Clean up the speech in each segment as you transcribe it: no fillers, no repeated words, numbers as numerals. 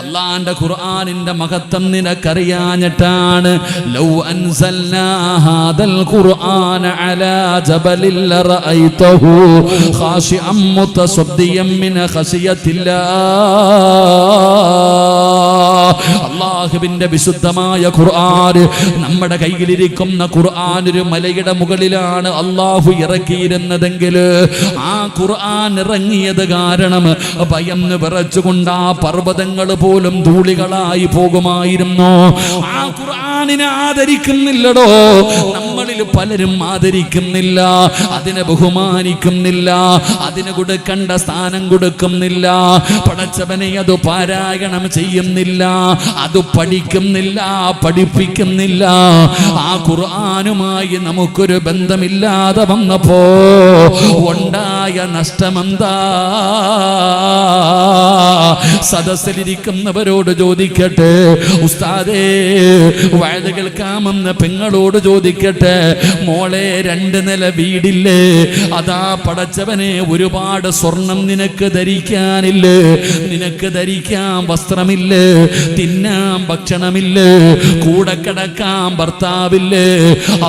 അള്ളാന്റെ ഖുർആനിന്റെ മഹത്വം നിനക്കറിയാഞ്ഞിട്ടാണ്. ലൗ അൻസൽനാ ഹാദൽ ഖുർആന അലാ ജബലിൽ ലറഅയ്തഹു ഖാശിഅൻ മുതസദ്ദിയൻ മിൻ ഖശിയത്തില്ലാഹ്. അല്ലാഹുവിന്റെ വിശുദ്ധമായ ഖുർആൻ, നമ്മുടെ കയ്യിലിരിക്കുന്ന ഖുർആൻ ഒരു മലയുടെ മുകളിലാണ് അല്ലാഹു ഇറക്കിയിരുന്നതെങ്കിൽ ആ ഖുർആൻ ഇറങ്ങിയത് കാരണം ഭയന്ന് വിറച്ചുകൊണ്ട് ആ പർവ്വതങ്ങൾ പോലും ധൂളികളായി പോകുമായിരുന്നു. ആ ഖുർആനിനെ ആദരിക്കുന്നില്ലടോ. നമ്മളിൽ പലരും ആദരിക്കുന്നില്ല, അതിനെ ബഹുമാനിക്കുന്നില്ല, അതിന് കൊടുക്കേണ്ട സ്ഥാനം കൊടുക്കുന്നില്ല. പടച്ചവനെ അത് പാരായണം ചെയ്യുന്നില്ല, അത് പഠിക്കുന്നില്ല, പഠിപ്പിക്കുന്നില്ല. ആ ഖുർആനുമായി നമുക്കൊരു ബന്ധമില്ലാതെ വന്നപ്പോ ഉണ്ടായ നഷ്ടമെന്താ? സദസ്സിലിരിക്കുന്നവരോട് ചോദിക്കട്ടെ, ഉസ്താദേ വഅദ് കേൾക്കാമെന്ന് പെങ്ങളോട് ചോദിക്കട്ടെ, മോളെ 2 നില വീടില്ലേ? അതാ പടച്ചവനെ ഒരുപാട് സ്വർണം നിനക്ക് ധരിക്കാനില്ലേ? നിനക്ക് ധരിക്കാൻ വസ്ത്രമില്ലേ? തിന്നാൻ ഭക്ഷണമില്ലേ? കൂടെ കിടക്കാൻ ഭർത്താവില്ലേ?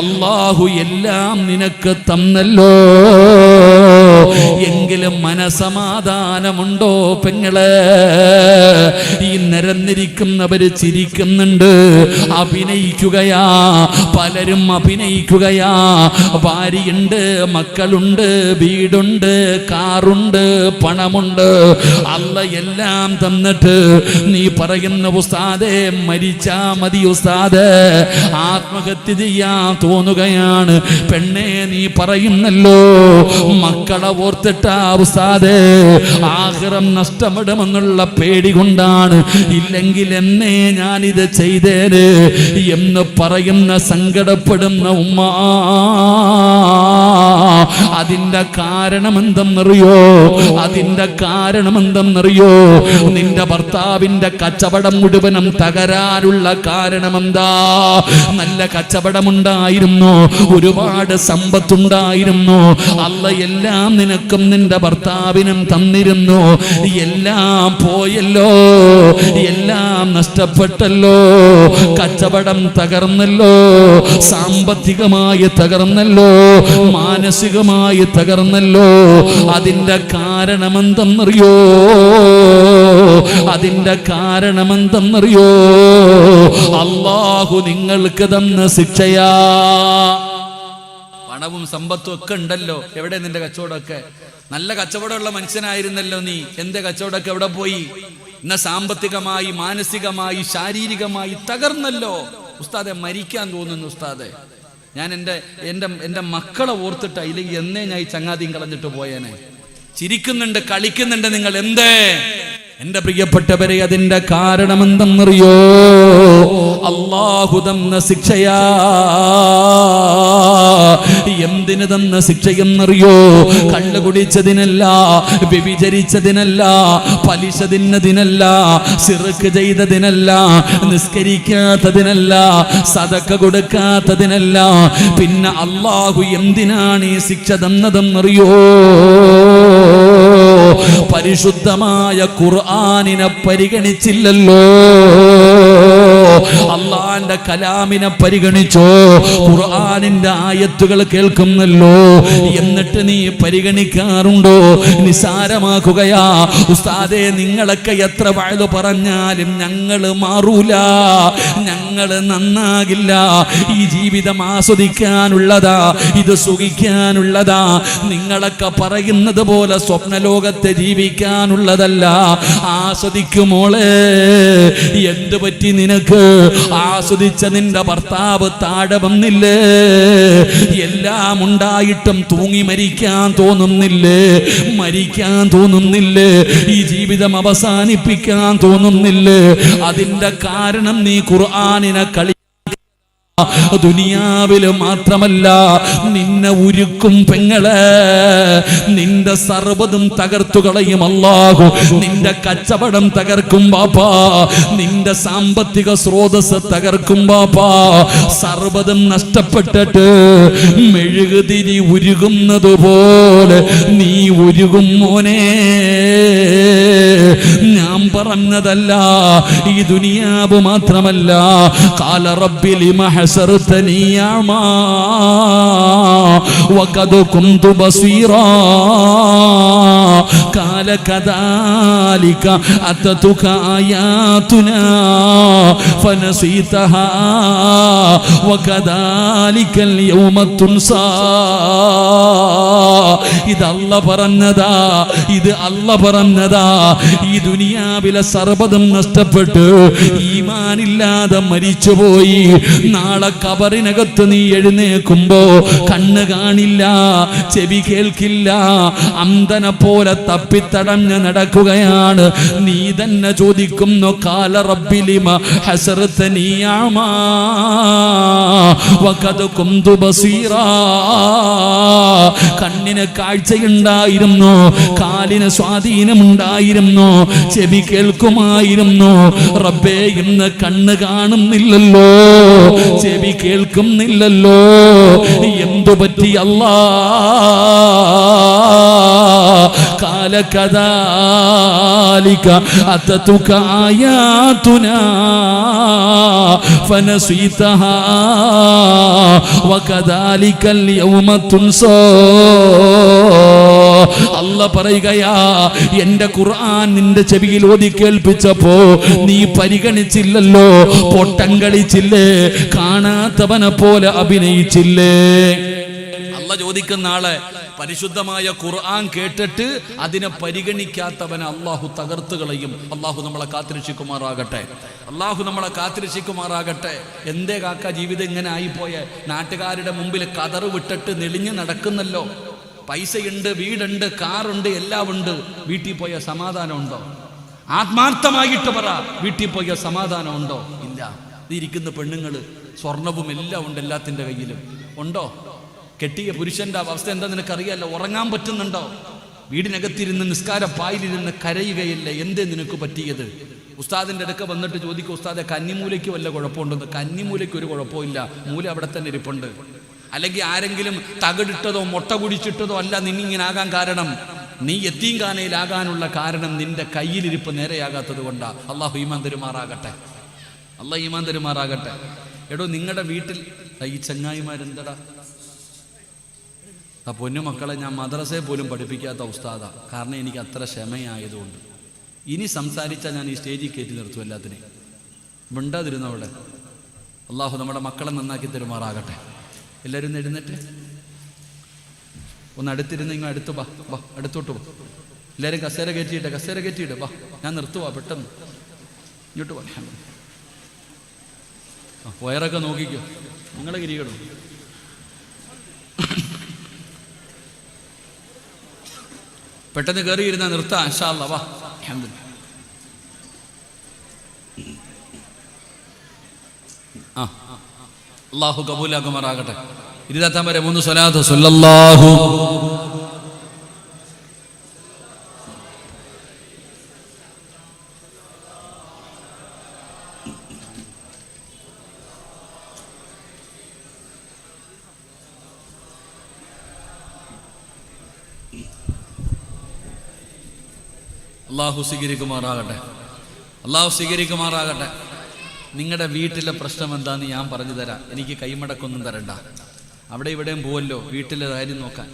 അല്ലാഹു എല്ലാം നിനക്ക് തന്നല്ലോ. എങ്കിലും മനസമാധാനമുണ്ടോ പെങ്ങളെ? ഈ നിരന്നിരിക്കുന്നവര് ചിരിക്കുന്നുണ്ട്, അഭിനയിക്കുകയാ, പലരും അഭിനയിക്കുകയാ. ഭാര്യയുണ്ട്, മക്കളുണ്ട്, വീടുണ്ട്, കാറുണ്ട്, പണമുണ്ട്, അല്ല എല്ലാം തന്നിട്ട് നീ പറയുന്ന ഉസ്താദേ മരിച്ചാ മതി ഉസ്താദേ, ആത്മഹത്യ ചെയ്യാൻ തോന്നുകയാണ്. പെണ്ണെ നീ പറയുന്നല്ലോ മക്കളെ ഓർത്തിട്ടാ ഉസ്താദേ, ആഖിറം നഷ്ടമിടുമെന്നുള്ള പേടി കൊണ്ടാണ്, ഇല്ലെങ്കിൽ എന്നെ ഞാനിത് ചെയ്തേന് എന്ന് പറയുന്ന സങ്കടപ്പെടുന്ന ഉമ്മ. അതിന്റെ കാരണം എന്തെന്നറിയോ? അതിന്റെ കാരണം എന്തെന്നറിയോ? നിന്റെ ഭർത്താവിന്റെ കച്ചവടം മുഴുവനും തകരാനുള്ള കാരണം എന്താ? നല്ല കച്ചവടമുണ്ടായിരുന്നു, ഒരുപാട് സമ്പത്തുണ്ടായിരുന്നു, അല്ല എല്ലാം നിനക്കും നിന്റെ ഭർത്താവിനും തന്നിരുന്നു. എല്ലാം പോയല്ലോ, എല്ലാം നഷ്ടപ്പെട്ടല്ലോ. കച്ചവടം തകർന്നല്ലോ, സാമ്പത്തികമായി തകർന്നല്ലോ, മാനസികമായി തകർന്നല്ലോ. അതിന്റെ കാരണമെന്തെന്നറിയോ? അതിന്റെ കാരണമെന്തെന്നറിയോ? അല്ലാഹു നിങ്ങൾക്ക് തന്ന ശിക്ഷയാ. പണവും സമ്പത്തും ഒക്കെ ഉണ്ടല്ലോ, എവിടെ നിന്റെ കച്ചവടമൊക്കെ? നല്ല കച്ചവടമുള്ള മനുഷ്യനായിരുന്നല്ലോ നീ, എന്റെ കച്ചവടമൊക്കെ എവിടെ പോയി? ഇന്ന സാമ്പത്തികമായി, മാനസികമായി, ശാരീരികമായി തകർന്നല്ലോ. ഉസ്താദെ മരിക്കാൻ തോന്നുന്നു ഉസ്താദെ, ഞാൻ എൻ്റെ മക്കളെ ഓർത്തിട്ടാ, ഇല്ലെങ്കിൽ എന്നേ ഞാൻ ഈ ചങ്ങാതിയും കളഞ്ഞിട്ട് പോയേനെ. ചിരിക്കുന്നുണ്ട്, കളിക്കുന്നുണ്ട് നിങ്ങൾ. എന്തേ? എന്റെ പ്രിയപ്പെട്ടവരെ, അതിന്റെ കാരണം എന്തെന്നറിയോ? അല്ലാഹു തന്ന ശിക്ഷയാ. എന്തിന് തന്ന ശിക്ഷയെന്നറിയോ? കള്ളു കുടിച്ചതിനല്ല, വ്യഭിചരിച്ചതിനല്ല, പലിശ തിന്നതിനല്ല, സിർക്ക് ചെയ്തതിനല്ല, നിസ്കരിക്കാത്തതിനല്ല, സദക്ക കൊടുക്കാത്തതിനല്ല. പിന്നെ അല്ലാഹു എന്തിനാണ് ഈ ശിക്ഷ തന്നതെന്നറിയോ? പരിശുദ്ധമായ ഖുർആനിനെ പരിഗണിച്ചില്ലല്ലോ, അള്ളാന്റെ കലാമിനെ പരിഗണിച്ചോ? ഖുർആനിന്റെ ആയത്തുകൾ കേൾക്കുന്നല്ലോ, എന്നിട്ട് നീ പരിഗണിക്കാറുണ്ടോ? നിസാരമാക്കുകയാ. ഉസ്താദേ നിങ്ങളൊക്കെ എത്ര വഅദ് പറഞ്ഞാലും ഞങ്ങള് മാറൂല, ഞങ്ങള് നന്നാകില്ല. ഈ ജീവിതം ആസ്വദിക്കാനുള്ളതാ, ഇത് സുഖിക്കാനുള്ളതാ. നിങ്ങളൊക്കെ പറയുന്നത് പോലെ സ്വപ്നലോകത്തെ ജീവിക്കാനുള്ളതല്ല. ആസ്വദിക്കുമോളെ. എന്ത് പറ്റി നിനക്ക്? ആസ്വദിച്ച നിന്റെ ഭർത്താവ് താഴെ വന്നില്ലേ? എല്ലാം ഉണ്ടായിട്ടും തൂങ്ങി മരിക്കാൻ തോന്നുന്നില്ലേ? മരിക്കാൻ തോന്നുന്നില്ലേ? ഈ ജീവിതം അവസാനിപ്പിക്കാൻ തോന്നുന്നില്ലേ? അതിന്റെ കാരണം നീ ഖുർആനിനെ ദുനിയാവില് മാത്രമല്ല, നിന്നെ ഉരുക്കും പെങ്ങളെ. നിന്റെ സർവ്വതും തകർത്തു കളയും അല്ലാഹു. നിന്റെ കച്ചവടം തകർക്കും ബാപ്പാ, നിന്റെ സാമ്പത്തിക സ്രോതസ് തകർക്കും ബാപ്പാ. സർവ്വതും നഷ്ടപ്പെട്ടിട്ട് മെഴുകുതിരി ഉരുകുന്നത് പോലെ നീ ഉരുകും മോനെ. ഞാൻ പറഞ്ഞതല്ല, ഈ ദുനിയാവ് മാത്രമല്ല. ഖാല റബ്ബി ലിമ ഹസർതനി അമാ വഖദ് കുന്തു ബസീറാ ഖാല കദാലിക അതതുക ആയാതുനാ ഫനസീതഹാ വകദാലികൽ യൗമ തുൻസാ. ഇത് അല്ലാഹ് പറഞ്ഞതാ, ഇത് അല്ലാഹ് പറഞ്ഞതാ. ഈ ദുനിയാവിലെ സർവ്വതും നഷ്ടപ്പെട്ട് ഈമാനില്ലാതെ മരിച്ചുപോയി. നാളെ ഖബറിനകത്ത് നീ എഴുന്നേൽക്കുമ്പോ കണ്ണ് കാണില്ല, ചെവി കേൾക്കില്ല, അന്ധനെ പോലെ തപ്പിത്തടഞ്ഞ് നടക്കുകയാണ്. നീ തന്നെ ചോദിക്കുന്നു, ഖാല റബ്ബി ലിമ ഹസർതനി അമാ വഖദ് കുന്തു ബസീറാ. കണ്ണിന് കാഴ്ചയുണ്ടായിരുന്നു, കാലിന് സ്വാധീനമുണ്ടായിരുന്നു, ചെവി കേൾക്കുമായിരുന്നു. റബ്ബേ, ഇന്ന് കണ്ണ് കാണുന്നില്ലല്ലോ, ചെവി കേൾക്കുന്നില്ലല്ലോ. എന്തു പറ്റി അല്ലാഹ്? ഖാല കദാലിക അതതുക ആയാതുനാ ഫനസീതഹാ വകദാലികൽ യൗമ തുൻസാ. അല്ലാഹ് പറയുകയാ, എന്റെ ഖുർആൻ നിന്റെ ചെവിയിൽ ഓതി കേൾപ്പിച്ചപ്പോ നീ പരിഗണിച്ചില്ലല്ലോ, പൊട്ടം കളിച്ചില്ലേ, കാണാത്തവനെ പോലെ അഭിനയിച്ചില്ലേ. അല്ലാഹ് ചോദിക്കുന്ന ആളെ പരിശുദ്ധമായ ഖുർആൻ കേട്ടിട്ട് അതിനെ പരിഗണിക്കാത്തവനെ അള്ളാഹു തകർത്ത് കളയും. അള്ളാഹു നമ്മളെ കാത്തിരക്ഷിക്കുമാറാകട്ടെ, അള്ളാഹു നമ്മളെ കാത്തിരക്ഷിക്കുമാറാകട്ടെ. എന്തേ കാക്ക ജീവിതം ഇങ്ങനെ ആയിപ്പോയ? നാട്ടുകാരുടെ മുമ്പിൽ കതറ് വിട്ടിട്ട് നെളിഞ്ഞ് നടക്കുന്നല്ലോ. പൈസയുണ്ട്, വീടുണ്ട്, കാറുണ്ട്, എല്ലാം ഉണ്ട്. വീട്ടിൽ പോയ സമാധാനമുണ്ടോ? ആത്മാർത്ഥമായിട്ട് പറ, വീട്ടിൽ പോയ സമാധാനമുണ്ടോ? ഇല്ല. ഇരിക്കുന്ന പെണ്ണുങ്ങൾ സ്വർണവും എല്ലാം ഉണ്ട്, എല്ലാത്തിൻ്റെ കയ്യിലും ഉണ്ടോ? കെട്ടിയ പുരുഷന്റെ അവസ്ഥ എന്താ നിനക്കറിയാലോ? ഉറങ്ങാൻ പറ്റുന്നുണ്ടോ? വീടിനകത്തിരുന്ന് നിസ്കാര പായിലിരുന്ന് കരയുകയില്ല. എന്തേ നിനക്ക് പറ്റിയത്? ഉസ്താദിൻ്റെ അടുക്ക വന്നിട്ട് ചോദിക്കും, ഉസ്താദെ കന്നിമൂലയ്ക്ക് വല്ല കുഴപ്പമുണ്ടെന്ന്. കന്നിമൂലയ്ക്ക് ഒരു കുഴപ്പമില്ല, മൂല അവിടെ തന്നെ ഇരിപ്പുണ്ട്. അല്ലെങ്കിൽ ആരെങ്കിലും തകടിട്ടതോ മുട്ട കുടിച്ചിട്ടതോ അല്ല നിന്നിങ്ങനാകാൻ കാരണം. നീ യത്തീംഖാനയിലാകാനുള്ള കാരണം നിന്റെ കയ്യിലിരിപ്പ് നേരെയാകാത്തത് കൊണ്ടാ. അള്ളാഹു ഈമാൻ തരുമാറാകട്ടെ, അള്ളാഹ് ഈമാൻ തരുമാറാകട്ടെ. എടോ, നിങ്ങളുടെ വീട്ടിൽ ഈ ചങ്ങായിമാരെന്തടാ പൊന്നു മക്കളെ, ഞാൻ മദ്രസയെ പോലും പഠിപ്പിക്കാത്ത ഉസ്താദാ. കാരണം എനിക്ക് അത്ര ക്ഷമയായതുകൊണ്ട്. ഇനി സംസാരിച്ചാൽ ഞാൻ ഈ സ്റ്റേജിൽ കയറ്റി നിർത്തും എല്ലാത്തിനെയും. മിണ്ടാതിരുന്നവിടെ. അള്ളാഹു നമ്മുടെ മക്കളെ നന്നാക്കി തരുമാറാകട്ടെ. എല്ലാവരും ഒന്ന് എഴുന്നേറ്റ്, ഒന്ന് അടുത്തിരുന്ന് ഇങ്ങനെ അടുത്ത് വാ, വാ അടുത്തോട്ട് വാ. എല്ലാവരും കസേര കയറ്റിയിട്ട് വാ, ഞാൻ നിർത്തുവാ പെട്ടെന്ന്. ഇങ്ങോട്ട് വാ. വയറൊക്കെ നോക്കിക്കോ, നിങ്ങളെ കിരികടോ. പെട്ടെന്ന് കയറിയിരുന്ന നിർത്താം ഇൻഷാ അല്ലാഹ്. വാ, അല്ലാഹു കബൂലാക്കുമാറാകട്ടെ. ഇരുതാത്താൻ വരെ 3 സ്വലാത്ത് സ്വല്ലല്ലാഹു അള്ളാഹു സ്വീകരിക്കുമാറാകട്ടെ, അള്ളാഹു സ്വീകരിക്കുമാറാകട്ടെ. നിങ്ങളുടെ വീട്ടിലെ പ്രശ്നം എന്താന്ന് ഞാൻ പറഞ്ഞു തരാം. എനിക്ക് കൈമടക്കൊന്നും തരണ്ട. അവിടെ ഇവിടെയും പോവല്ലോ വീട്ടിലെ കാര്യം നോക്കാൻ.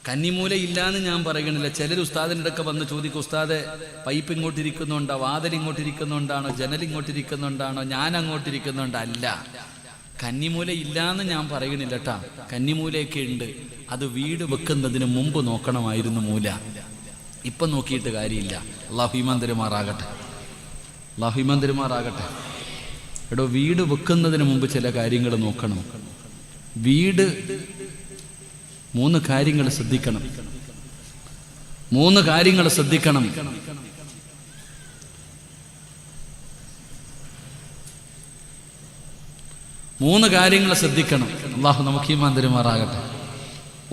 കന്നിമൂല ഇല്ലാന്ന് ഞാൻ പറയണില്ല. ചിലർ ഉസ്താദിൻ്റെ അടുക്ക വന്ന് ചോദിക്കും, ഉസ്താദെ പൈപ്പ് ഇങ്ങോട്ടിരിക്കുന്നുണ്ടോ, വാതിൽ ഇങ്ങോട്ടിരിക്കുന്നുണ്ടാണോ, ജനൽ ഇങ്ങോട്ടിരിക്കുന്നുണ്ടാണോ, ഞാൻ അങ്ങോട്ടിരിക്കുന്നുണ്ടോ? അല്ല, കന്നിമൂല ഇല്ലാന്ന് ഞാൻ പറയണില്ല കേട്ടാ. കന്നിമൂലയൊക്കെ ഉണ്ട്. അത് വീട് വെക്കുന്നതിന് മുമ്പ് നോക്കണമായിരുന്നു മൂല. ഇപ്പം നോക്കിയിട്ട് കാര്യമില്ല. അല്ലാഹു ഈമാൻ തരുമാറാകട്ടെ, അല്ലാഹു ഈമാൻ തരുമാറാകട്ടെ. എടോ, വീട് വെക്കുന്നതിന് മുമ്പ് ചില കാര്യങ്ങൾ നോക്കണം. വീട് 3 കാര്യങ്ങൾ ശ്രദ്ധിക്കണം. 3 കാര്യങ്ങൾ ശ്രദ്ധിക്കണം. മൂന്ന് കാര്യങ്ങൾ ശ്രദ്ധിക്കണം. അല്ലാഹു നമുക്ക് ഈമാൻ തരുമാറാകട്ടെ.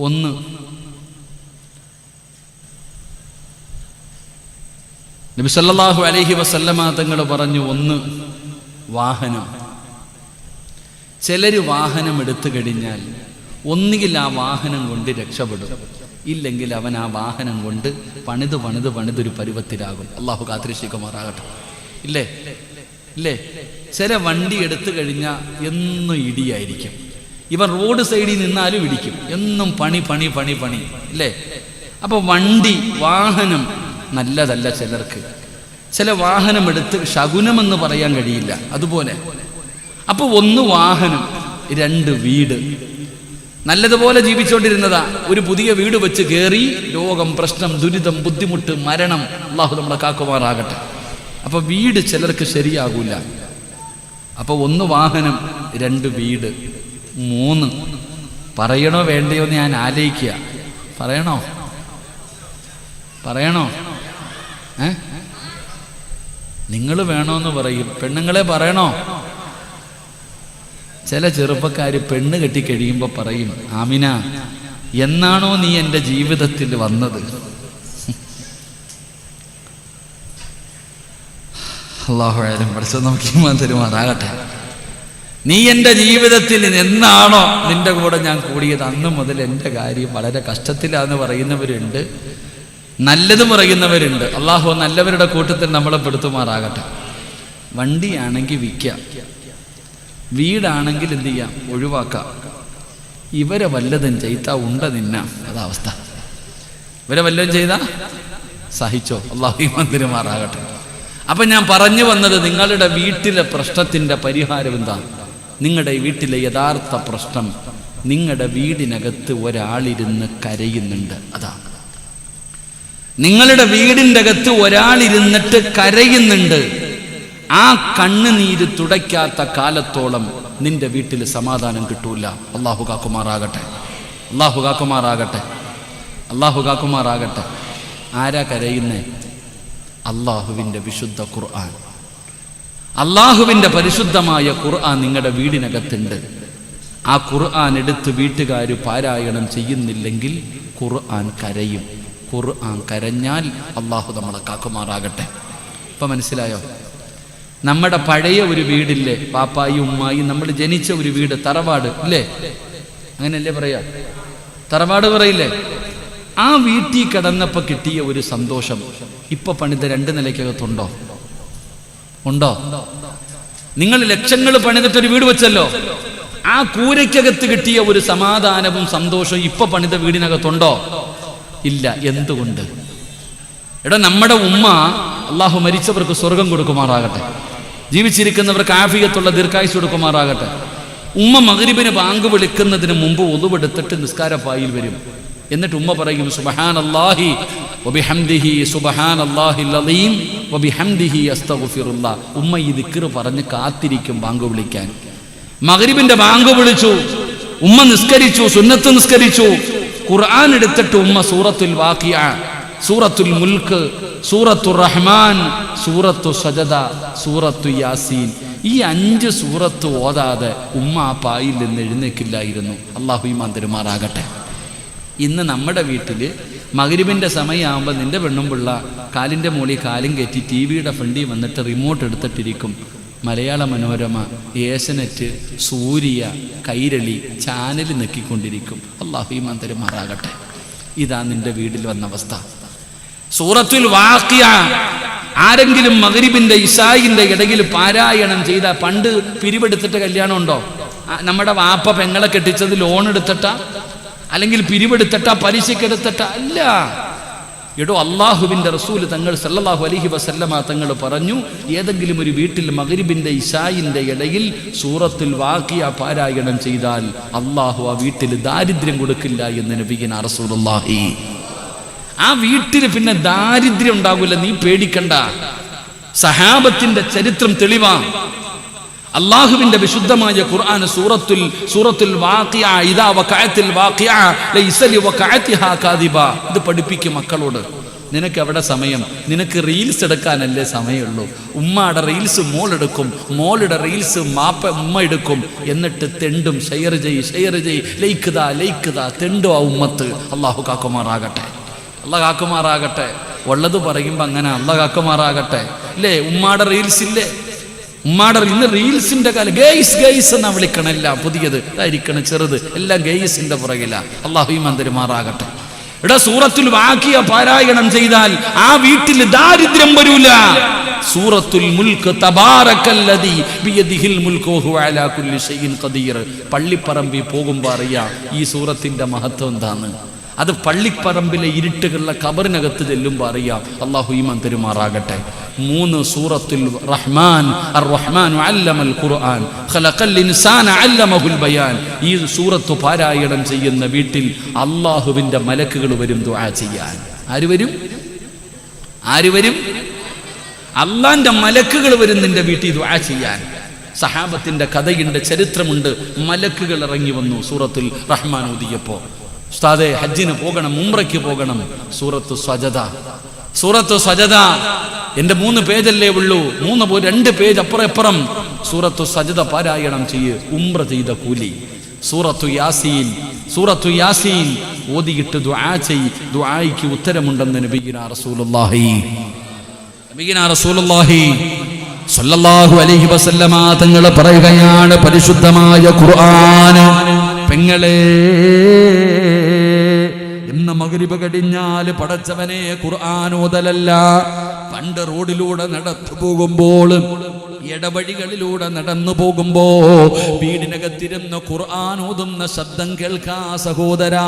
1, നബി സല്ലല്ലാഹു അലൈഹി വസല്ലമ തങ്ങൾ പറഞ്ഞു, 1 വാഹനം. ചിലർ വാഹനം എടുത്തു കഴിഞ്ഞാൽ ഒന്നുകിൽ ആ വാഹനം കൊണ്ട് രക്ഷപ്പെടും, ഇല്ലെങ്കിൽ അവൻ ആ വാഹനം കൊണ്ട് പണിതൊരു പരുവത്തിലാകും. അള്ളാഹു കാത്തിരക്ഷിക്കുമാറാകട്ടെ. ഇല്ലേ ഇല്ലേ? ചില വണ്ടി എടുത്തു കഴിഞ്ഞാൽ എന്നും ഇടിയായിരിക്കും. ഇവൻ റോഡ് സൈഡിൽ നിന്നാലും ഇടിക്കും. എന്നും പണി ഇല്ലേ? അപ്പൊ വാഹനം നല്ലതല്ല ചിലർക്ക്. ചില വാഹനം എടുത്ത് ശകുനമെന്ന് പറയാൻ കഴിയില്ല. അതുപോലെ അപ്പൊ ഒന്ന് വാഹനം, രണ്ട് വീട്. നല്ലതുപോലെ ജീവിച്ചുകൊണ്ടിരുന്നതാ. ഒരു പുതിയ വീട് വെച്ച് കയറി, രോഗം, പ്രശ്നം, ദുരിതം, ബുദ്ധിമുട്ട്, മരണം. അള്ളാഹു നമ്മളെ കാക്കുമാറാകട്ടെ. അപ്പൊ വീട് ചിലർക്ക് ശരിയാകൂല. അപ്പൊ ഒന്ന് വാഹനം, രണ്ട് വീട്, മൂന്ന്. പറയണോ വേണ്ടയോ എന്ന് ഞാൻ ആലോചിക്കുക. പറയണോ? നിങ്ങൾ വേണോന്ന് പറയും. പെണ്ണുങ്ങളെ പറയണോ? ചില ചെറുപ്പക്കാര് പെണ്ണ് കെട്ടിക്കഴിയുമ്പോൾ പറയും, ആമിന, എന്നാണോ നീ എൻ്റെ ജീവിതത്തിൽ വന്നത്? അല്ലാഹു അലം. പഠിച്ചത് നമുക്ക് ഈമാൻ തരുമാറാകട്ടെ. നീ എൻ്റെ ജീവിതത്തിൽ എന്നാണോ നിന്റെ കൂടെ ഞാൻ കൂടിയത്, അന്ന് മുതൽ എൻ്റെ കാര്യം വളരെ കഷ്ടത്തിലാന്ന് പറയുന്നവരുണ്ട്, നല്ലത് പറയുന്നവരുണ്ട്. അള്ളാഹു നല്ലവരുടെ കൂട്ടത്തിൽ നമ്മളെ പെടുത്തുമാറാകട്ടെ. വണ്ടിയാണെങ്കിൽ വിൽക്കാം, വീടാണെങ്കിൽ എന്ത് ചെയ്യാം? ഒഴിവാക്കാം. ഇവരെ വല്ലതും ചെയ്താ ഉണ്ട നിന്നാ അതവസ്ഥ. ഇവരെ വല്ലതും ചെയ്താ സഹിച്ചോ? അള്ളാഹു മന്ദിരമാറാകട്ടെ. അപ്പൊ ഞാൻ പറഞ്ഞു വന്നത്, നിങ്ങളുടെ വീട്ടിലെ പ്രശ്നത്തിന്റെ പരിഹാരം എന്താ? നിങ്ങളുടെ വീട്ടിലെ യഥാർത്ഥ പ്രശ്നം, നിങ്ങളുടെ വീടിനകത്ത് ഒരാളിരുന്ന് കരയുന്നുണ്ട്. അതാണ് നിങ്ങളുടെ വീടിൻ്റെ അകത്ത് ഒരാളിരുന്നിട്ട് കരയുന്നുണ്ട്. ആ കണ്ണുനീര് തുടയ്ക്കാത്ത കാലത്തോളം നിന്റെ വീട്ടിൽ സമാധാനം കിട്ടൂല. അള്ളാഹു കാക്കുമാറാകട്ടെ. ആരാ കരയുന്നേ? അള്ളാഹുവിൻ്റെ വിശുദ്ധ ഖുർആൻ, അള്ളാഹുവിൻ്റെ പരിശുദ്ധമായ ഖുർആൻ നിങ്ങളുടെ വീടിനകത്തുണ്ട്. ആ ഖുർആൻ എടുത്ത് വീട്ടുകാർ പാരായണം ചെയ്യുന്നില്ലെങ്കിൽ ഖുർആൻ കരയും. ഖുർആൻ കരഞ്ഞാൽ അള്ളാഹു നമ്മളെ കാക്കുമാറാകട്ടെ. ഇപ്പം മനസ്സിലായോ? നമ്മുടെ പഴയ ഒരു വീടില്ലേ, പാപ്പായി ഉമ്മായി നമ്മൾ ജനിച്ച ഒരു വീട്, തറവാട് ഇല്ലേ? അങ്ങനെയല്ലേ പറയാ? തറവാട് പറയില്ലേ? ആ വീട്ടിൽ കിടന്നപ്പോൾ കിട്ടിയ ഒരു സന്തോഷം ഇപ്പൊ പണിത 2 നിലയ്ക്കകത്തുണ്ടോ? ഉണ്ടോ? നിങ്ങൾ ലക്ഷങ്ങൾ പണിതിട്ടൊരു വീട് വെച്ചല്ലോ, ആ കൂരയ്ക്കകത്ത് കിട്ടിയ ഒരു സമാധാനവും സന്തോഷവും ഇപ്പൊ പണിത വീടിനകത്തുണ്ടോ? ഇല്ല. എന്തുകൊണ്ട്? നമ്മുടെ ഉമ്മ, അള്ളാഹു മരിച്ചവർക്ക് സ്വർഗം കൊടുക്കുമാറാകട്ടെ, ജീവിച്ചിരിക്കുന്നവർക്ക് ആഫിയത്തുള്ള ദീർഘായുസ് കൊടുക്കുമാറാകട്ടെ. ഉമ്മ മഗ്രിബിന് ബാങ്ക് വിളിക്കുന്നതിന് മുമ്പ് ഒളുവെടുത്തിട്ട് നിസ്കാരപ്പായിൽ വരും. എന്നിട്ട് ഉമ്മ പറയും, സുബ്ഹാനല്ലാഹി വബിഹംദിഹി സുബ്ഹാനല്ലാഹിൽ അലീം വബിഹംദിഹി അസ്തഗ്ഫിറുല്ലാഹ്. ഉമ്മ ഈ ദിക്ർ പറഞ്ഞ് കാത്തിരിക്കും ബാങ്ക് വിളിക്കാൻ. മഗ്രിബിന്റെ ബാങ്ക് വിളിച്ചു, ഉമ്മ നിസ്കരിച്ചു, സുന്നത്ത് നിസ്കരിച്ചു. ഖുർആൻ എടുത്തിട്ട് ഉമ്മ സൂറത്തുൽ വാഖിഅ, സൂറത്തുൽ മുൽക്ക്, സൂറത്തുർ റഹ്മാൻ, സൂറത്തു സജദ, സൂറത്തു യാസീൻ, ഈ 5 സൂറത്ത് ഓതാതെ ഉമ്മ ആ പായിൽ നിന്ന് എഴുന്നേക്കില്ലായിരുന്നു. അല്ലാഹു ഈമാൻ തരുമാറാകട്ടെ. ഇന്ന് നമ്മുടെ വീട്ടിൽ മഗ്രിബിൻ്റെ സമയമാകുമ്പോൾ നിന്റെ പെണ്ണും പിള്ള കാലിൻ്റെ മുകളിൽ കാലും കയറ്റി ടിവിയുടെ ഫ്രണ്ടിൽ വന്നിട്ട് റിമോട്ട് എടുത്തിട്ടിരിക്കും. മലയാള മനോരമ, ഏഷ്യനെറ്റ്, സൂര്യ, കൈരളി ചാനൽ നെക്കിക്കൊണ്ടിരിക്കും. അല്ലാഹു ഈമാൻ തരുമാറാകട്ടെ. ഇതാ നിന്റെ വീട്ടിൽ വന്ന അവസ്ഥ. സൂറത്തുൽ വാഖിഅ ആരെങ്കിലും മഗ്രിബിന്റെ ഇശായിന്റെ ഇടയിൽ പാരായണം ചെയ്ത, പണ്ട് പിരിവെടുത്തിട്ട് കല്യാണം ഉണ്ടോ? നമ്മുടെ വാപ്പ പെങ്ങളെ കെട്ടിച്ചത് ലോൺ എടുത്തിട്ടാ, അല്ലെങ്കിൽ പിരിവെടുത്തിട്ടാ, പലിശക്കെടുത്തിട്ടാ? അല്ല. അള്ളാഹുവിന്റെ റസൂൽ തങ്ങൾ സല്ലല്ലാഹു അലൈഹി വസല്ലമ തങ്ങൾ പറഞ്ഞു, ഏതെങ്കിലും ഒരു വീട്ടിൽ മഗ്രിബിന്റെ ഇശായിന്റെ ഇടയിൽ സൂറത്തുൽ വാഖിഅ പാരായണം ചെയ്താൽ അള്ളാഹു ആ വീട്ടിൽ ദാരിദ്ര്യം കൊടുക്കില്ല എന്ന് നബിയുനാ റസൂലുള്ളാഹി. ആ വീട്ടിൽ പിന്നെ ദാരിദ്ര്യം ഉണ്ടാകില്ല, നീ പേടിക്കണ്ട. സഹാബത്തിന്റെ ചരിത്രം തെളിവാണ്. അള്ളാഹുവിന്റെ വിശുദ്ധമായ ഖുർആൻ സൂറത്തുൽ വാഖിഅ, ഇദാ വഖഅത്തിൽ വാഖിഅ ലൈസ ലിവഖഅതിഹാ കാദിബ. ഇത് പഠിപ്പിക്കും മക്കളോട്. നിനക്ക് എവിടെ സമയം? നിനക്ക് റീൽസ് എടുക്കാനല്ലേ സമയമുള്ളൂ. ഉമ്മയുടെ റീൽസ് മോളെടുക്കും, മോളുടെ റീൽസ് ഉമ്മ എടുക്കും. എന്നിട്ട് തെണ്ടും, ഷെയർ ചെയ്, ലൈക്ക് ദാ തെണ്ടോ ആ ഉമ്മത്ത്. അള്ളാഹു കാക്കുമാറാകട്ടെ. അള്ളാഹ് കാക്കുമാറാകട്ടെ. ഉള്ളത് പറയുമ്പോൾ അങ്ങനെ അള്ളാഹ് കാക്കുമാറാകട്ടെ. ഇല്ലേ? ഉമ്മാടെ റീൽസ് ഇല്ലേ? ഉമ്മാടെ ഇന്ന് റീൽസിന്റെ കാലം. ഗെയ്സ് എന്നാ വിളിക്കണം. എല്ലാം പുതിയത് ഇതായിരിക്കണം, ചെറുത് എല്ലാം ഗെയ്സിന്റെ പുറകില. അള്ളാഹു ഈമാൻ തരുമാറാകട്ടെ. ഇവിടെ സൂറത്തുൽ വാഖിയ പാരായണം ചെയ്താൽ ആ വീട്ടിൽ ദാരിദ്ര്യം വരൂല. സൂറത്തുൽ മുൽക്ക് തബാറക്കല്ലദീ ബിയദിഹിൽ മുൽക്കു വഹുവ അലാ കുല്ലി ഷൈഇൻ ഖദീർ. പള്ളിപ്പറമ്പിൽ പോകുമ്പോൾ അറിയാം ഈ സൂറത്തിന്റെ മഹത്വം എന്താണ്. അത് പള്ളിപ്പറമ്പിലെ ഇരുട്ടുകളുടെ ഖബറിനകത്ത് ചെല്ലുമ്പോൾ അറിയാം. അല്ലാഹു ഈമാൻ തരുമാറാകട്ടെ. 3 സൂറത്തുൽ റഹ്മാൻ അർ-റഹ്മാൻ അല്ലമൽ ഖുർആൻ ഖലഖൽ ഇൻസാന അല്ലമഹുൽ ബയാൻ. ഈ സൂറത്ത് പാരായണം ചെയ്യുന്ന വീട്ടിൽ അല്ലാഹുവിന്റെ മലക്കുകൾ വരും ദുആ ചെയ്യാൻ. ആര് വരും? അള്ളാന്റെ മലക്കുകൾ വരും നിന്റെ വീട്ടിൽ ദുആ ചെയ്യാൻ. സഹാബത്തിന്റെ കഥയുണ്ട്, ചരിത്രമുണ്ട്. മലക്കുകൾ ഇറങ്ങി വന്നു സൂറത്തുൽ റഹ്മാൻ ഓതിയപ്പോ. ഉസ്താദേ ഹജ്ജിന് പോകണം, ഉംറയ്ക്ക് പോകണം. സൂറത്തു സജദ എന്റെ 3 പേജല്ലേ ഉള്ളൂ, 2 പേജ് അപ്പുറം സൂറത്തു സജദ പാരായണം ചെയ്യ്, ഉംറ ചെയ്ത കൂലി. സൂറത്തു യാസീൻ ഓതിയിട്ട് ദുആ ചെയ്യ്, ദുആയ്ക്ക് ഉത്തരമുണ്ടെന്ന് നബിയുനാ റസൂലുള്ളാഹി സ്വല്ലല്ലാഹു അലൈഹി വസല്ലമ തങ്ങൾ പറയുകയാണ്, പരിശുദ്ധമായ ഖുർആൻ പെങ്ങളെ ഇന്ന് മഗ്രിബ് കഴിഞ്ഞാൽ പടച്ചവനെ ഖുർആൻ ഓതലല്ല. പണ്ട് റോഡിലൂടെ നടന്നു പോകുമ്പോൾ, ഇടവഴികളിലൂടെ നടന്നു പോകുമ്പോ വീടിനകത്തിരുന്ന് ഖുർആൻ ഓതുന്ന ശബ്ദം കേൾക്കാ സഹോദരാ.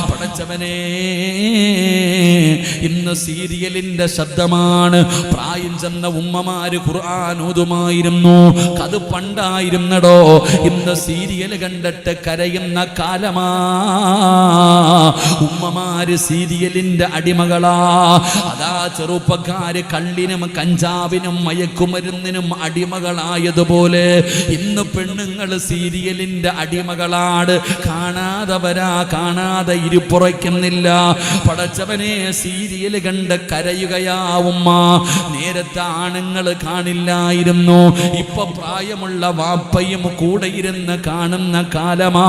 പടച്ചവനെ ഇന്ന് സീരിയലിന്റെ ശബ്ദമാണ്. പ്രായം ചെന്ന ഉമ്മമാര് ഖുർആൻ ഓതുമായിരുന്നു. അത് പണ്ടായിരുന്നടോ. ഇന്ന് സീരിയൽ കണ്ടിട്ട് കരയുന്ന കാലമാ. ഉമ്മമാര് സീരിയലിന്റെ അടിമകളാ. അതാ ചെറുപ്പക്കാര് കള്ളിനും കഞ്ചാവിനും മയക്കുമരുന്നിനും അടിമകളായതുപോലെ ഇന്ന് പെണ്ണുങ്ങൾ സീരിയലിന്റെ അടിമകളാണ്. കാണാതെ ഇരിപ്പുറയ്ക്കുന്നില്ല. പടച്ചവനെ സീരിയൽ കണ്ട് കരയുകയാ ഉമ്മ. നേരത്തെ ആണുങ്ങൾ കാണില്ലായിരുന്നു. ഇപ്പൊ പ്രായമുള്ള വാപ്പയും കൂടെ ഇരുന്ന് കാണുന്ന കാലമാ.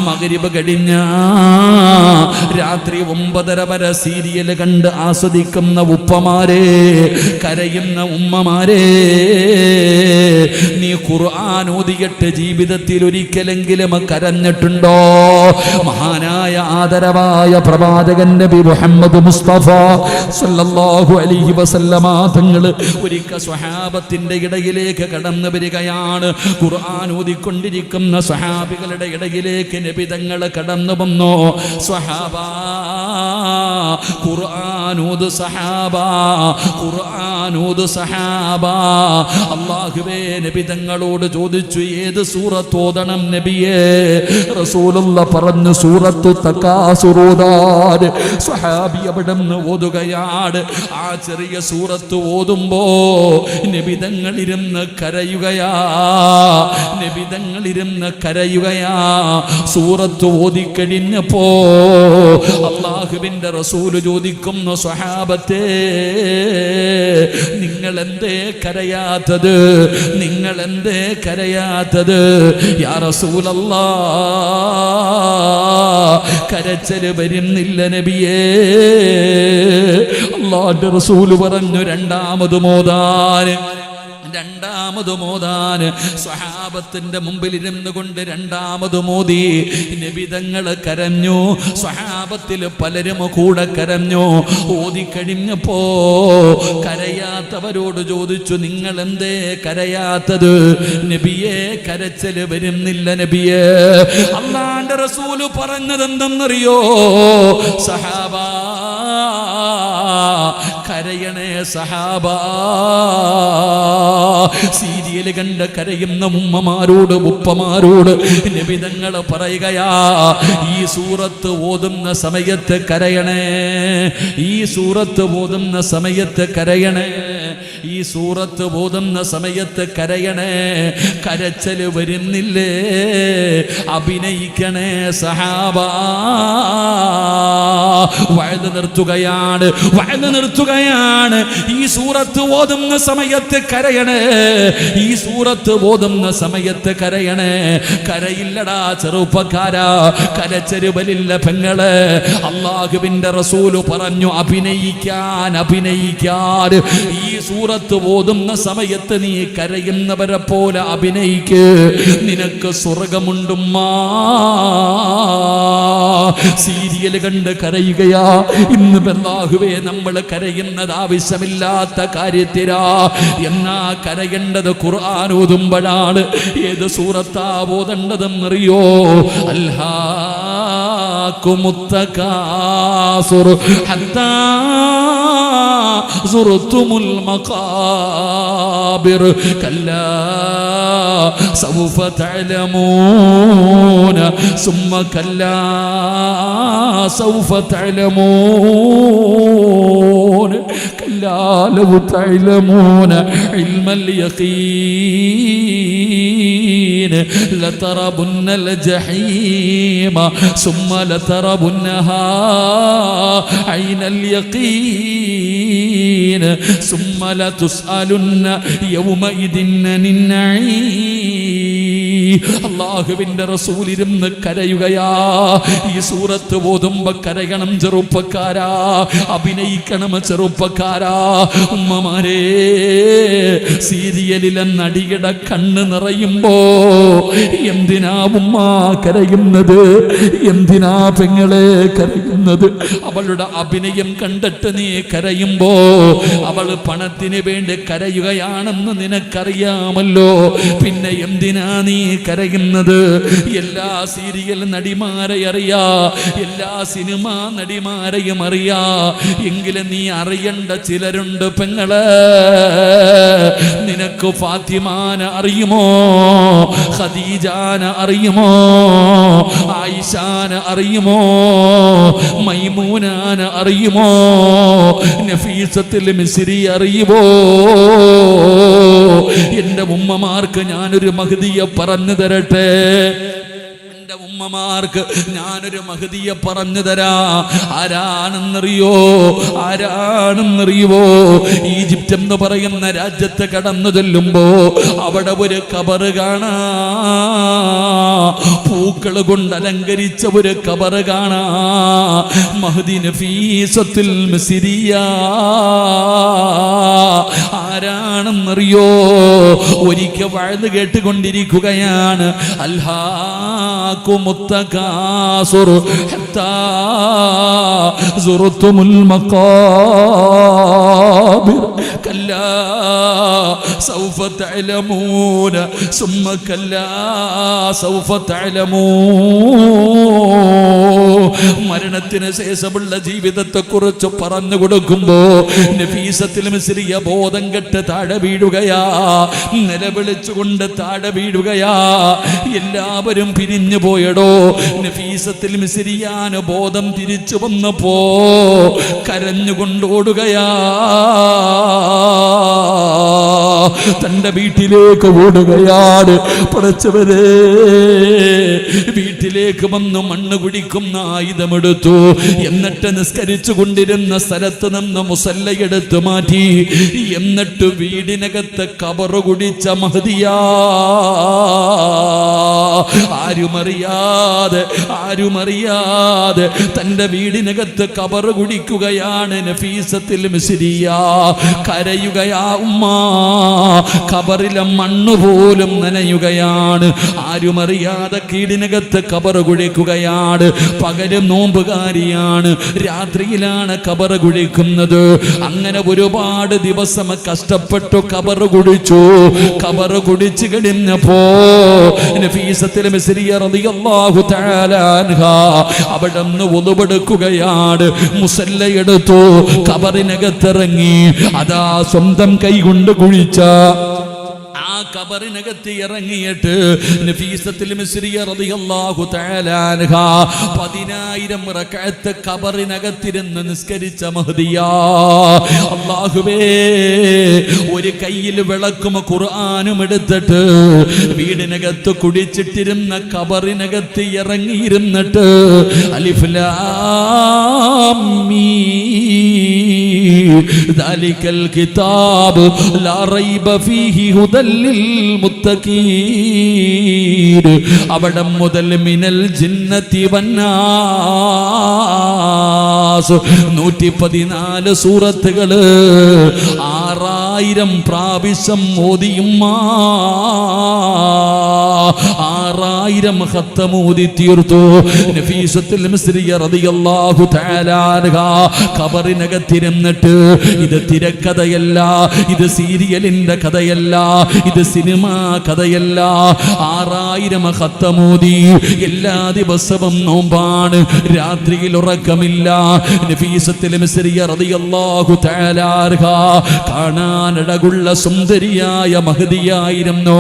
മഗ്രിബ് കഴിഞ്ഞ രാത്രി 9:30 വരെ സീരിയൽ കണ്ട് ആസ്വദിക്കുന്ന ഉപ്പമാരെ, കരയുന്ന ഉമ്മമാരെ, നീ ഖുർആൻ ഓതിയിട്ട് ജീവിതത്തിൽ ഒരിക്കലെങ്കിലും കരഞ്ഞിട്ടുണ്ടോ? മഹാനായ ആദരവായ പ്രവാചകൻ നബി മുഹമ്മദ് മുസ്തഫ സല്ലല്ലാഹു അലൈഹി വസല്ലമ തങ്ങൾ ഒരിക്കൽ സ്വഹാബത്തിന്റെ ഇടയിലേക്ക് കടന്നു വരികയാണ്. ഖുർആൻ ഓതിക്കൊണ്ടിരിക്കുന്ന സ്വഹാബികളുടെ ഇടയിലേക്ക് നബി തങ്ങൾ കടന്നു വന്നു. സ്വഹാബാ ഖുർആൻ ഓതു സഹാബാ, ഖുർആൻ ഓതു സഹാബാ. അല്ലാഹുവേ നബി തങ്ങളോട് ചോദിച്ചു, ഏത് സൂറത്ത് ഓതണം നബിയേ? റസൂലുള്ള പറഞ്ഞു, സൂറത്തു തകാസുർ ഓതാൻ. സ്വഹാബി അവിടുന്ന് ഓതുകയാണ്. ആ ചെറിയ സൂറത്ത് ഓതുമ്പോ നബി തങ്ങൾ ഇരുന്ന് കരയുകയാ. സൂറത്ത് ഓതിക്കഴിഞ്ഞപ്പോ അല്ലാഹുവിന്റെ റസൂൽ ചോദിക്കുന്നു, സ്വഹാബത്തെ നിങ്ങൾ എന്തേ കരയാത്തത്? യാ റസൂലല്ലാഹ്, കരച്ചല് വരുന്നില്ല നബിയേ. അല്ലാഹുവിന്റെ റസൂൽ പറഞ്ഞു, രണ്ടാമത് മോദാൻ. സ്വഹാബത്തിന്റെ മുമ്പിൽ ഇരുന്നു കൊണ്ട് രണ്ടാമത് മോദി. നബി തങ്ങൾ കരഞ്ഞു. സ്വഹാബത്തിൽ പലരും കൂടെ കരഞ്ഞു. ഓതിക്കഴിഞ്ഞപ്പോ കരയാത്തവരോട് ചോദിച്ചു, നിങ്ങൾ എന്തേ കരയാത്തത്? നബിയെ, കരച്ചല് വരുന്നില്ല നബിയെ. അല്ലാഹുവിന്റെ റസൂല് പറഞ്ഞത് എന്തെന്നറിയോ? സഹാബാ, കരയണേ സഹാബാ. സീരിയൽ കണ്ട് കരയുന്ന ഉമ്മമാരോട് ഉപ്പമാരോട് നബി തങ്ങൾ പറയുകയാ, ഈ സൂറത്ത് ഓതുന്ന സമയത്ത് കരയണേ, ഈ സൂറത്ത് ഓതുന്ന സമയത്ത് കരയണേ, ഈ സൂറത്ത് ഓതുന്ന സമയത്ത് കരയണേ. കരച്ചല് വരുന്നില്ലേ? അഭിനയിക്കണേ സഹാബാ. വഅദ് നിർത്തുകയാണ്. ഈ സൂറത്ത് ഓതുന്ന സമയത്ത് കരയണേ, ഈ സൂറത്ത് ഓതുന്ന സമയത്ത് കരയണേ. കരയില്ലടാ ചെറുപ്പക്കാരാ, കരച്ചെരുവലില്ല പെങ്ങളെ. അല്ലാഹുവിന്റെ റസൂല് പറഞ്ഞു, അഭിനയിക്കാൻ. ഈ സൂറത്ത് ഓതുന്ന സമയത്ത് നീ കരയുന്നവരെ പോലെ അഭിനയിക്ക്, നിനക്ക് സ്വർഗമുണ്ടുമ്മാ. സീരിയൽ കണ്ട് കരയുകയാ. ഇന്ന് അല്ലാഹുവേ നമ്മൾ കരയുന്നത് ആവശ്യമില്ലാത്ത കാര്യത്തിലാ. എന്നാ കരയേണ്ടത് ഖുർആൻ ഓതുമ്പോഴാണ്. ഏത് സൂറത്താ ഓതേണ്ടതെന്നറിയോ? അൽഹാകുമുത്തകാസുർ ഹത്താ സുർതുമുൽ മഖാബിർ കല്ലാ സൗഫ തഅലമൂന സുമ്മ കല്ലാ സൗഫ തഅലമൂന കല്ലാ ലൗ തഅലമൂന ഇൽമൽ യഖീൻ ലതറബുന്നൽ ജഹീമ സുമ്മ ലതറബുന്നഹാ ഐനൽ യഖീൻ സുമ്മ ലതുസ്അലുന്ന യൗമഇദിൻ അനിൻ നഈം. അല്ലാഹുവിന്റെ റസൂൽ ഇരുന്ന് കരയുകയാ. ഈ സൂറത്ത് ഓതുമ്പോ കരയണം ചെറുപ്പക്കാരാ, അഭിനയിക്കണം ചെറുപ്പക്കാരാ. ഉമ്മമാരെ, സീരിയലിലെ നടിയുടെ കണ്ണ് നിറയുമ്പോ എന്തിനാ ഉമ്മ കരയുന്നത്? എന്തിനാ പെങ്ങളെ കരയുന്നത്? അവളുടെ അഭിനയം കണ്ടിട്ട് നീ കരയുമ്പോ അവള് പണത്തിന് വേണ്ടി കരയുകയാണെന്ന് നിനക്കറിയാമല്ലോ. പിന്നെ എന്തിനാ നീ കരയുന്നത്? എല്ലാ സീരിയൽ നടിമാരെ അറിയാ, എല്ലാ സിനിമാ നടിമാരെയും അറിയാ. എങ്കിലും നീ അറിയേണ്ട ചിലരുണ്ട് പെങ്ങളെ. നിനക്ക് ഫാത്തിമാന അറിയുമോ? ഖദീജാന അറിയുമോ? ആയിഷാന അറിയുമോ? മൈമൂനാന അറിയുമോ? നഫീസത്തുൽ മിസ്രി അറിയുമോ? എന്റെ ഉമ്മമാർക്ക് ഞാനൊരു മഹദിയെ പറഞ്ഞു തരട്ടെ. എന്റെ ഉമ്മമാർക്ക് ഞാനൊരു മഹദിയെ പറഞ്ഞു തരാ. ആരാണെന്നറിയോ? ആരാണെന്നറിയുവോ? ഈജിപ്റ്റ് എന്ന് പറയുന്ന രാജ്യത്ത് കടന്നു ചെല്ലുമ്പോ അവിടെ ഒരു കബറ് കാണാ. പൂക്കൾ കൊണ്ട് അലങ്കരിച്ച ഒരു കബറ് കാണാ. മഹദി നഫീസത്തുൽ മിസ്രിയ. ആരാണെന്നറിയോ? ഒരിക്കൽ വഴുത് കേട്ടുകൊണ്ടിരിക്കുകയാണ്. അൽഹാകുമുത്തകാസുർ ഹത്താ സുർതുമുൽ മഖാബിർ കല്ലാ സൗഫ തഅലമൂന സുമ്മ കല്ലാ സൗഫ തഅലമൂൻ. മരണത്തിന് ശേഷമുള്ള ജീവിതത്തെ കുറിച്ച് പറഞ്ഞു കൊടുക്കുമ്പോ നഫീസത്തുൽ മിസ്രിയ ബോധം കെട്ട് താഴെ വീഴുകയാ. നിലവിളിച്ചുകൊണ്ട് താഴെ വീഴുകയാ. എല്ലാവരും പിരിഞ്ഞു പോയടോ. നഫീസത്തുൽ മിസ്രിയാന് ബോധം തിരിച്ചു വന്നപ്പോ കരഞ്ഞുകൊണ്ട് ഓടുകയാ. തന്റെ വീട്ടിലേക്ക് ഓടുകയാണ്. പടച്ചവരെ, വീട്ടിലേക്ക് വന്ന് മണ്ണ് കുടിക്കുന്ന ആയുധമെടുത്തു. എന്നിട്ട് നിസ്കരിച്ചു കൊണ്ടിരുന്ന സ്ഥലത്ത് നിന്ന് മുസല്ലയെടുത്ത് മാറ്റി. എന്നിട്ട് വീടിനകത്ത് കബറ് കുടിച്ച മഹദിയാ. ആരുമറിയാതെ തന്റെ വീടിനകത്ത് കബറ് കുടിക്കുകയാണ് നഫീസത്തുൽ മിസ്രിയ. കരയുകയാ ഉമ്മ. കബറിലെ മണ്ണ് പോലും നനയുകയാണ്. ആരുമറിയാതെ വീടിനകത്ത് കബറ് കുഴിക്കുകയാണ്. പകലും നോമ്പുകാരിയാണ്, രാത്രിയിലാണ് കബറ് കുഴിക്കുന്നത്. അങ്ങനെ ഒരുപാട് ദിവസം കഷ്ടപ്പെട്ടു കബറ് കുഴിച്ചു. കബറ് കുഴിച്ചു കഴിഞ്ഞപ്പോ നഫീസത്തുൽ മിസ്രിയ റളിയല്ലാഹു തആല അൻഹാ അവിടുന്ന് വുളുവെടുക്കുകയാണ്. മുസല്ലയെടുത്തു, കബറിനകത്തിറങ്ങി. അതാ സ്വന്തം കൈ കൊണ്ട് കുഴിച്ച ആ കബറിനകത്ത് ഇറങ്ങിയിട്ട് നഫീസത്തുൽ മിസ്രിയ റളിയല്ലാഹു തആല അൻഹാ 10,000 റക്അത്ത് കബറിനകത്തിരുന്ന് നിസ്കരിച്ച മഹദിയാ. അല്ലാഹുവേ, ഒരു കയ്യിൽ വിളക്കും ഖുർആനും എടുത്തിട്ട് വീടിനകത്ത് കുടിച്ചിട്ടിരുന്ന കബറിനകത്ത് ഇറങ്ങിയിരുന്നിട്ട് അലിഫ് ലാം മീം ദാലികൽ കിതാബ് ലാ റൈബ ഫീഹി ഹുദൽ ലിൽ മുത്തഖീൻ. അവിടെ മുതൽ മിനൽ ജിന്നതി വന്നാസ് 114 സൂറത്തുകള് 6000 പ്രാവശ്യം ഓതിയുമ്മ. 6000 ഖത്തമൂതി തീർത്തു. നഫീസത്തുൽ മിസ്രിയ റളിയല്ലാഹു തആല അൻഹ ഖബറിനകത്തിരുന്നിട്ട്, ഇത് തിരക്കഥയല്ല, ഇത് സീരിയലിന്റെ കഥയല്ല, ഇത് സിനിമാ കഥയല്ല, 6000 ഖത്തമൂതി. എല്ലാ ദിവസവും നോമ്പാണ്, രാത്രിയിൽ ഉറക്കമില്ല. നഫീസത്തുൽ മിസ്രിയ റളിയല്ലാഹു തആല അൻഹ കാണാനഴകുള്ള സുന്ദരിയായ മഹദിയായിരുന്നു.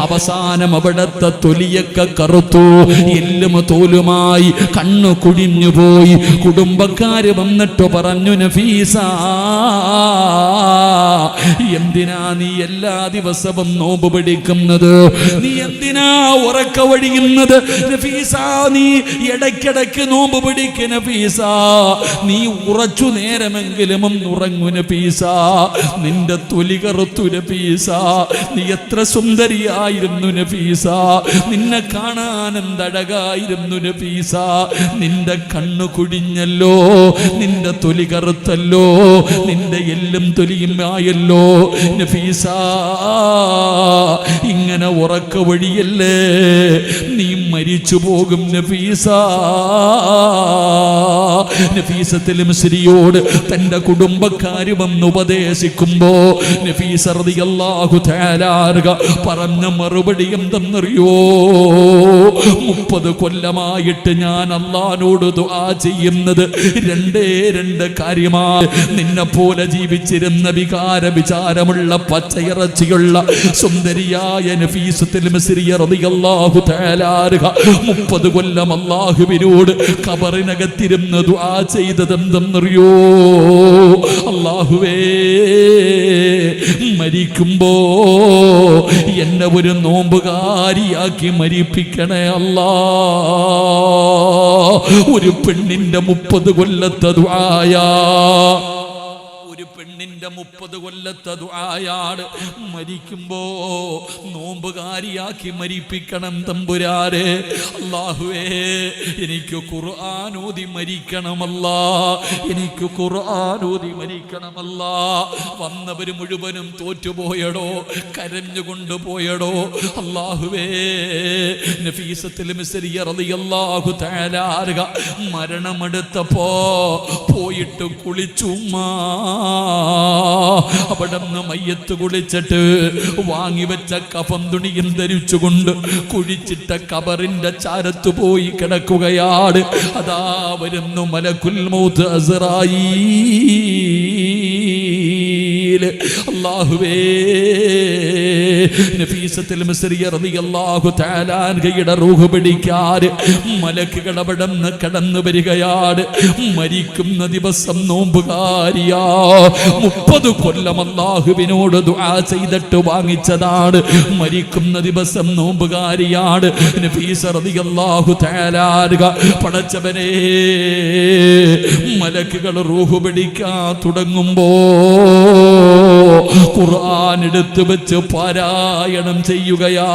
അവസാനം അവിടത്തെ തൊലിയൊക്കെ കറുത്തു, എല്ലും തോലുമായി, കണ്ണു കുഴിഞ്ഞു പോയി. കുടുംബക്കാര് വന്നിട്ട് പറഞ്ഞു, നഫീസ, എന്തിനാ നീ എല്ലാ ദിവസവും നോമ്പ് പിടിക്കുന്നത്? നീ എന്തിനാ ഉറക്ക വഴിയുന്നത്? നഫീസ, നീ ഇടയ്ക്കിടയ്ക്ക് നോമ്പ് പിടിക്ക് നഫീസ. നീ ഉറച്ചു നേരമെങ്കിലും ഉറങ്ങു നഫീസ. നിന്റെ തൊലി കറുത്തു നഫീസ. നീ എത്ര സുന്ദരിയായിരുന്നു നഫീസ. നിന്നെ കാണാൻ എന്തഴകായിരുന്നു നഫീസ. നിന്റെ കണ്ണു കുടിഞ്ഞല്ലോ, നിന്റെ തൊലി കറുത്തല്ലോ, നിന്റെ എല്ലും തൊലിയും ആയല്ലോ നഫീസ. ഇങ്ങനെ ഉറക്ക വഴിയല്ലേ, നീ മരിച്ചു പോകും നഫീസ. നഫീസത്തുൽ മിസ്രിയോട് തന്റെ കുടുംബക്കാര് വന്ന് ഉപദേശിക്കുമ്പോ നഫീസ റളിയല്ലാഹു തആല അൻഹ പറഞ്ഞ മറുപടി എന്തെന്നറിയോ? 30 കൊല്ലമായിട്ട് ഞാൻ അല്ലാഹുവോട് ദുആ ചെയ്യുന്നത് രണ്ട് കാര്യമാണ്. നിന്നെ പോലെ ജീവിച്ചിരുന്ന വിചാരമുള്ള പച്ചയിറച്ചിയുള്ള സുന്ദരിയായ നഫീസത്തുൽ മിസ്രിയ റളിയല്ലാഹു തആല അൻഹ 30 കൊല്ലം അല്ലാഹുവിനോട് ഖബറിനകത്തിരുന്ന് ദുആ ചെയ്തത് എന്തെന്നറിയോ? അല്ലാഹുവേ, മരിക്കുമ്പോ എന്നെ ഒരു നോമ്പുകാരിയാക്കി മരിപ്പിക്കണേ അല്ലാ. ഒരു പെണ്ണിന്റെ 30 കൊല്ലത്തെ ദുആയാ, ഒരു പെണ്ണിന്റെ 30 കൊല്ലത്തെ ദുആയാണ്. മരിക്കുമ്പോ നോമ്പുകാരിയാക്കി മരിപ്പിക്കണം തമ്പുരാരെ. അല്ലാഹുവേ, എനിക്ക് ഖുർആൻ ഓതി മരിക്കണമല്ലാ, എനിക്ക് ഖുർആൻ ഓതി മരിക്കണമല്ലാ. വന്നവര് മുഴുവനും തോറ്റുപോയടോ, കരഞ്ഞുകൊണ്ട് പോയടോ. അല്ലാഹുവേ, നഫീസത്തുൽ മിസ്രിയ റളിയല്ലാഹു തആല അൻഹ മരണമെടുത്തപ്പോ പോയിട്ട് കുളിച്ചു. അവിടുന്ന് മയ്യത്ത് കുളിച്ചിട്ട് വാങ്ങിവെച്ച കഫം തുണിയും ധരിച്ചുകൊണ്ട് കുഴിച്ചിട്ട കബറിന്റെ ചാരത്ത് പോയി കിടക്കുകയാണ്. അതാ വരുന്നു മലക്കുൽ മൗത്ത് അസ്റായീൽ. അല്ലാഹുവേ, നഫീസത്തുൽ മിസ്രിയ റളിയല്ലാഹു തആല അൻഹയുടെ റൂഹ് പിടിക്കാൻ മലക്കുകൾ അവിടുന്ന് കടന്നു വരികയാണ്. മരിക്കുന്ന ദിവസം നോമ്പുകാരിയാ. 30 കൊല്ലം അല്ലാഹുവിനോട് ദുആ ചെയ്തിട്ട് വാങ്ങിച്ചതാണ്. മരിക്കുന്ന ദിവസം നോമ്പുകാരിയാണ് നഫീസ റളിയല്ലാഹു തആല അൻഹ. പടച്ചവനെ, മലക്കുകൾ റൂഹ് പിടിക്കാൻ തുടങ്ങുമ്പോ ഖുർആൻ എടുത്തു വെച്ച് പാരായണം ചെയ്യുകയാ.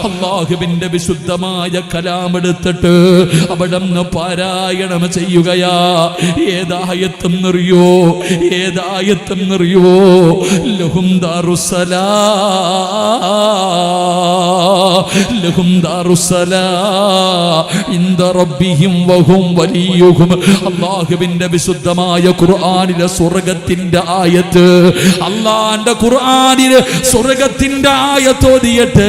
അല്ലാഹുവിന്റെ വിശുദ്ധമായ കലാം എടുത്തിട്ട് അവിടുന്ന് പാരായണം ചെയ്യുകയാ. ഏതായത്തെന്നറിയോ? ഏതായത്തെന്നറിയോ? ലഹും ലഹും ഇൻദ റബ്ബിഹിം വഹും വലിയുഹും. അല്ലാഹുവിന്റെ വിശുദ്ധമായ ഖുർആനിലെ സ്വർഗ്ഗത്തിന്റെ ആയത്ത്, അല്ലാഹുവിന്റെ ഖുർആനിലെ സ്വർഗ്ഗത്തിന്റെ ആയത്ത് ഓതിയിട്ട്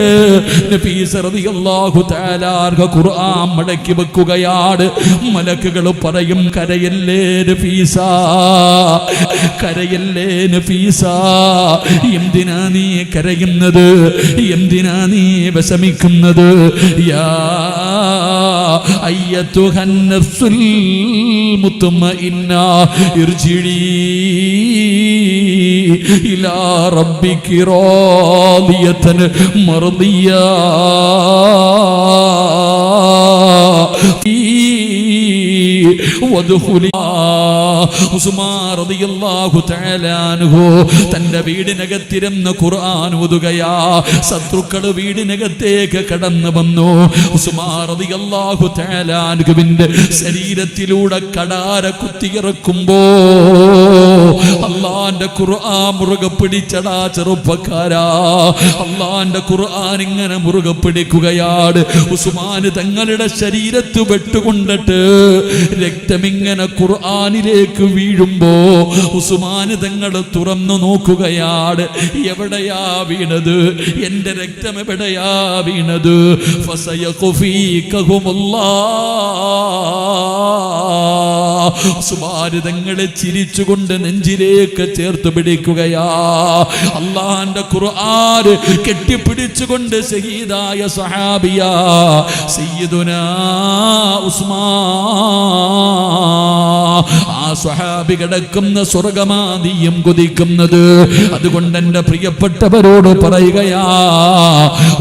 നഫീസ റളിയല്ലാഹു തആല അൻഹ ഖുർആൻ മടക്കി വെക്കുകയാണ്. മലക്കുകൾ പറയും, കരയല്ലേ നഫീസ, കരയല്ലേ നഫീസ. എന്തിനാ നീ കരയുന്നത്? എന്തിനാ നീ വിഷമിക്കുന്നത്? യാ അയ്യത്തുഹൻ നഫ്സുൽ മുത്മഇന്ന ഇർജിഇ ഇലാ റബ്ബികി റാദിയതൻ മർദിയ ഉസ്മാൻ റളിയല്ലാഹു തആല അൻഹു തന്റെ വീടിനകത്തിരുന്ന് ഖുർആൻ ഓതുകയാ. ശത്രുക്കൾ വീടിനകത്തേക്ക് കടന്നു വന്നു. ഉസ്മാൻ റളിയല്ലാഹു തആല അൻഹുവിന്റെ ശരീരത്തിലൂടെ കടാര കുത്തിയിറക്കുമ്പോ അല്ലാഹുവിന്റെ ഖുർആൻ മുറുകെ പിടിച്ചടാ ചെറുപ്പക്കാരാ. അല്ലാഹുവിന്റെ ഖുർആൻ ഇങ്ങനെ മുറുകെ പിടിക്കുകയാണ്. ഉസ്മാൻ തങ്ങളുടെ ശരീരത്ത് വെട്ടുകൊണ്ടിട്ട് രക്തമിങ്ങനെ ഖുർആനിലേക്ക് വീഴുമ്പോ ഉസ്മാൻ തങ്ങൾ തുറന്നു നോക്കുകയാണ്. എവിടെയാ വീണത്? എന്റെ രക്തം എവിടെയാ വീണത്? ഉസ്മാൻ തങ്ങളെ ചിരിച്ചുകൊണ്ട് നെഞ്ചിലേക്ക് ചേർത്ത് പിടിക്കുകയാ. അല്ലാഹുവിന്റെ ഖുർആൻ കെട്ടിപ്പിടിച്ചുകൊണ്ട് ശഹീദായ സഹാബിയാ സയ്യിദുനാ ഉസ്മാൻ. ആ സ്വഹാബി കിടക്കുന്ന സ്വർഗമാദിയും കൊതിക്കുന്നത്. അതുകൊണ്ട് എന്റെ പ്രിയപ്പെട്ടവരോട് പറയുകയാ,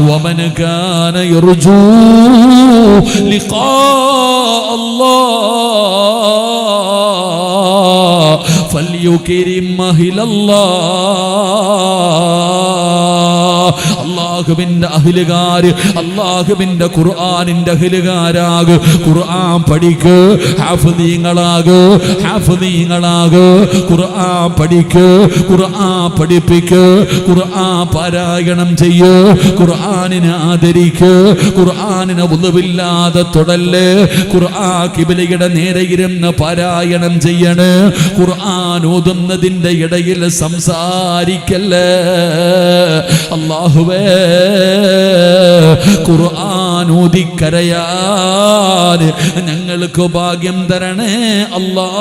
വമൻ കാന യർജൂ ലിഖാ അല്ലാഹ് ഫൽയുക്രിം അഹ്ലല്ലാഹ്. അല്ലാഹുവിന്റെ അഹ്ലുകാര്, അല്ലാഹുവിന്റെ ഖുർആനിന്റെ അഹ്ലുകാരാക്. ഖുർആൻ പഠിക്ക്, ഹാഫിളീങ്ങളാക്, ഹാഫിളീങ്ങളാക്. ഖുർആൻ പഠിക്ക്, ഖുർആൻ പഠിപ്പിക്ക്, ഖുർആൻ പാരായണം ചെയ്യ്, ഖുർആനിനെ ആദരിക്ക്, ഖുർആനിനെ ഉളവില്ലാതെ തൊടല്ലേ, ഖുർആൻ ഖിബ്ലയുടെ നേരെ ഇരുന്ന് പാരായണം ചെയ്യണേ, ഖുർആൻ ഓതുന്നതിന്റെ ഇടയിൽ സംസാരിക്കല്ലേ. അല്ലാഹുവേ, ഖുർആൻ ഓതിക്കരയാൻ ഞങ്ങൾക്ക് ഭാഗ്യം തരണേ അല്ലാഹ്.